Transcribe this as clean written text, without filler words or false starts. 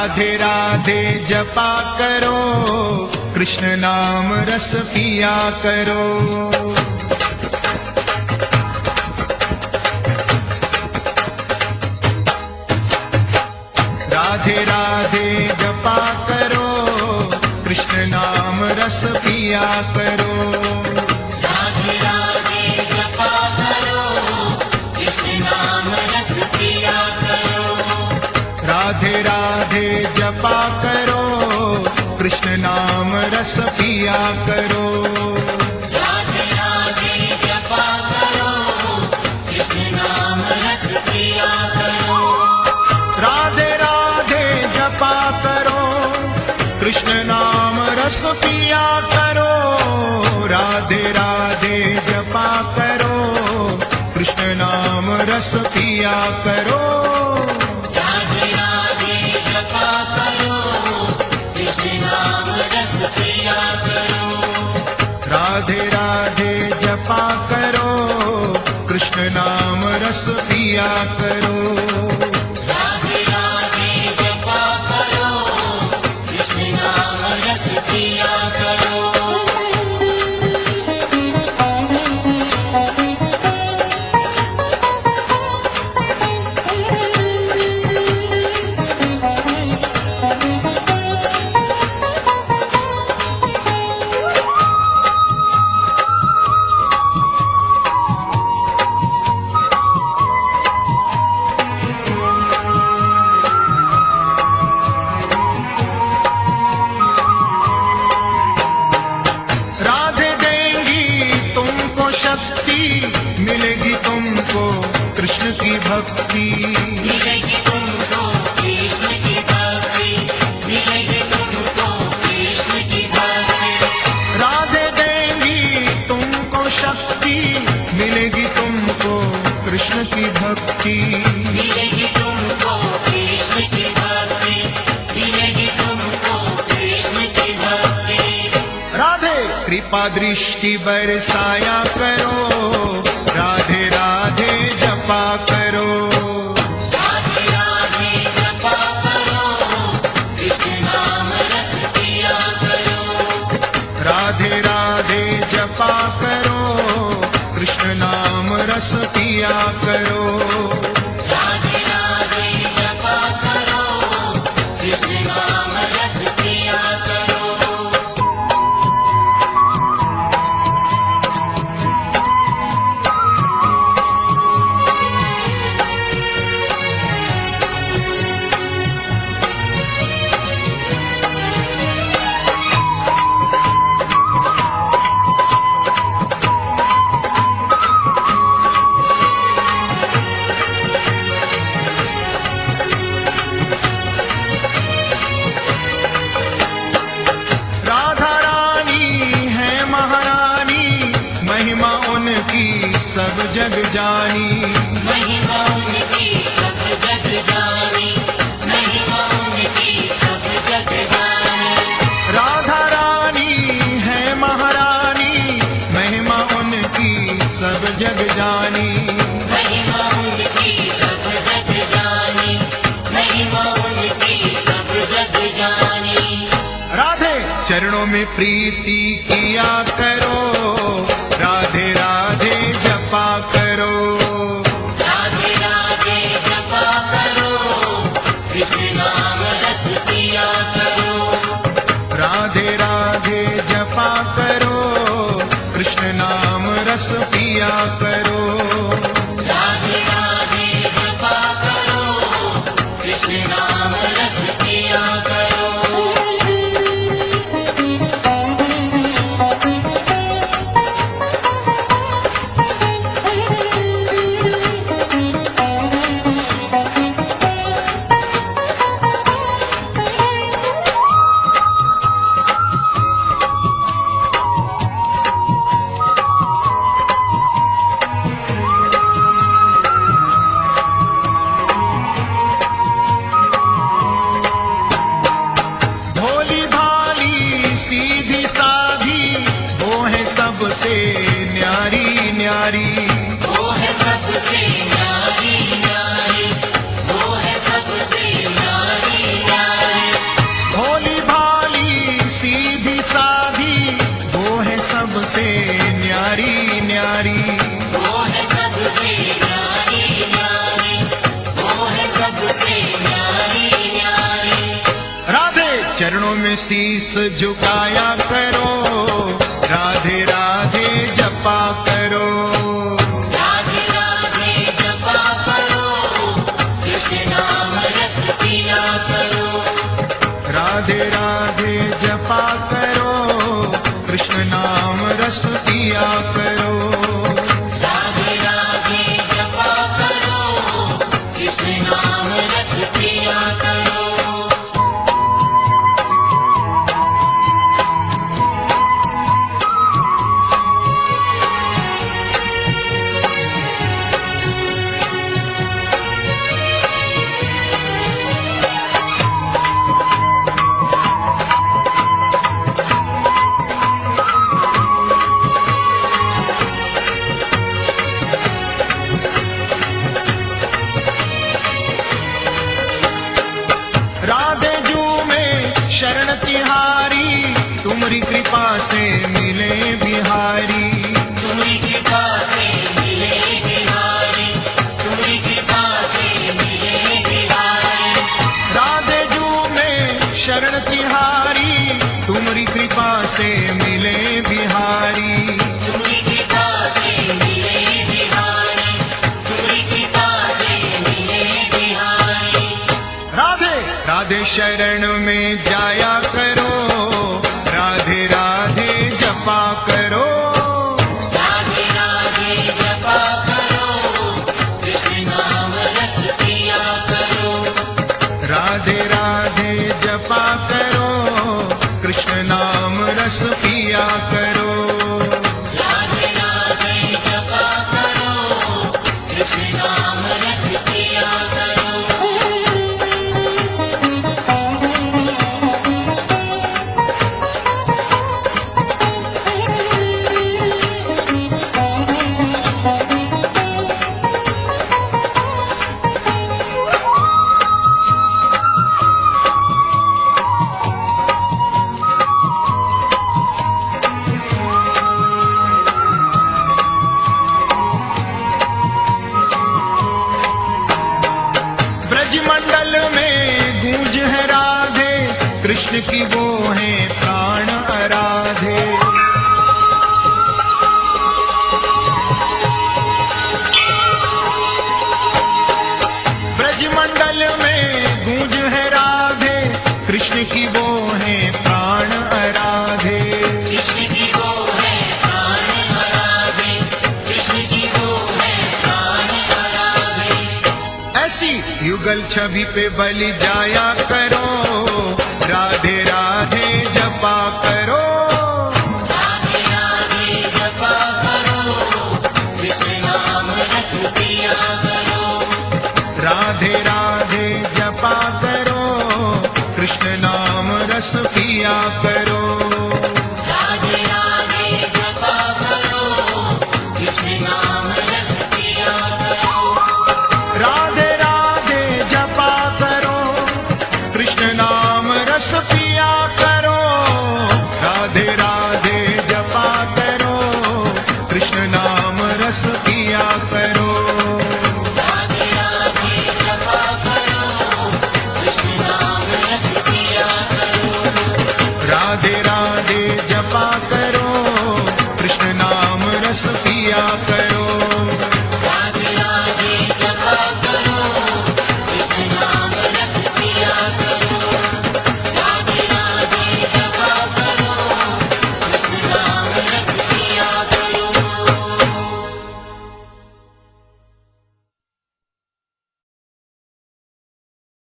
राधे राधे जपा करो, कृष्ण नाम रस पिया करो। राधे राधे जपा करो, कृष्ण नाम रस पिया करो। राधे राधे जपा करो, कृष्ण नाम रस पिया करो। राधे राधे जपा करो, कृष्ण नाम रस पिया करो। राधे राधे जपा करो, कृष्ण नाम रस पिया करो। राधे राधे जपा करो, कृष्ण नाम रस पिया करो। राधे राधे जपा करो, कृष्ण नाम रस पिया करो। राधे राधे जपा करो, कृष्ण नाम रस पिया करो। राधे राधे जपा करो, कृष्ण नाम रस पिया करो। राधे राधे जपा करो, कृष्ण नाम रस पिया करो। राधे देंगी तुमको शक्ति, मिलेगी तुमको कृष्ण की भक्ति। मिलेगी तुमको कृष्ण की भक्ति, मिलेगी तुमको कृष्ण की भक्ति। राधे देंगी तुमको शक्ति, मिलेगी तुमको कृष्ण की भक्ति। मिलेगी तुमको कृष्ण की भक्ति, मिलेगी तुमको कृष्ण की भक्ति। राधे कृपा दृष्टि बरसाया करो, राधे राधे जपा करो। राधे राधे जपा करो, कृष्ण नाम रस पिया करो। राधे राधे जपा करो, कृष्ण नाम रस पिया करो। राधे राधे जपा करो, कृष्ण नाम रस पिया करो। राधा रानी है महारानी, महिमा उनकी सब जग जानी। महिमा उनकी सब जग जानी, महिमा उनकी सब जग जानी। राधा रानी है महारानी, महिमा उनकी सब जग जानी। महिमा उनकी सब जग जानी, महिमा उनकी सब जग जानी। राधे चरणों में प्रीति किया करो, राधे राधे जपा करो। राधे राधे जपा करो, कृष्ण नाम रस पिया करो। राधे राधे जपा करो, कृष्ण नाम रस पिया करो। राधे राधे जपा करो, कृष्ण नाम रस पिया करो। सबसे न्यारी न्यारी, वो है सबसे न्यारी न्यारी, वो है सबसे न्यारी न्यारी। शीस झुकाया करो, राधे राधे जपा करो। राधे राधे जपा करो, कृष्ण नाम रस पिया करो। राधे राधे जपा करो, कृष्ण नाम रस पिया करो। राधे राधे जपा करो, कृष्ण नाम रस पिया करो। राधे जू में शरण तिहारी, तुम्हारी कृपा से मिले बिहारी। तुम्हारी कृपा से मिले बिहारी, तुम्हारी कृपा से मिले बिहारी। राधे जू में शरण तिहारी, तुम्हारी कृपा से मिले बिहारी। तुम्हारी कृपा से मिले बिहारी, तुम्हारी कृपा से मिले बिहारी। राधे राधे शरण में जाया करो, राधे राधे जपा करो। राधे राधे जपा करो, कृष्ण नाम रस पिया करो। राधे राधे जपा करो, कृष्ण नाम रस पिया करो। राधे राधे जपा करो, कृष्ण नाम रस पिया करो। ब्रजमंडल में गूंज है राधे, कृष्ण की वो है प्राण आराधे। ब्रजमंडल में गूंज है राधे, कृष्ण की वो है प्राण आराधे। कृष्ण की वो है प्राण आराधे, कृष्ण की वो है प्राण आराधे। ऐसी युगल छवि पे बलि जाया करो, राधे राधे जपा करो। राधे राधे जपा करो, कृष्ण नाम रस पिया करो।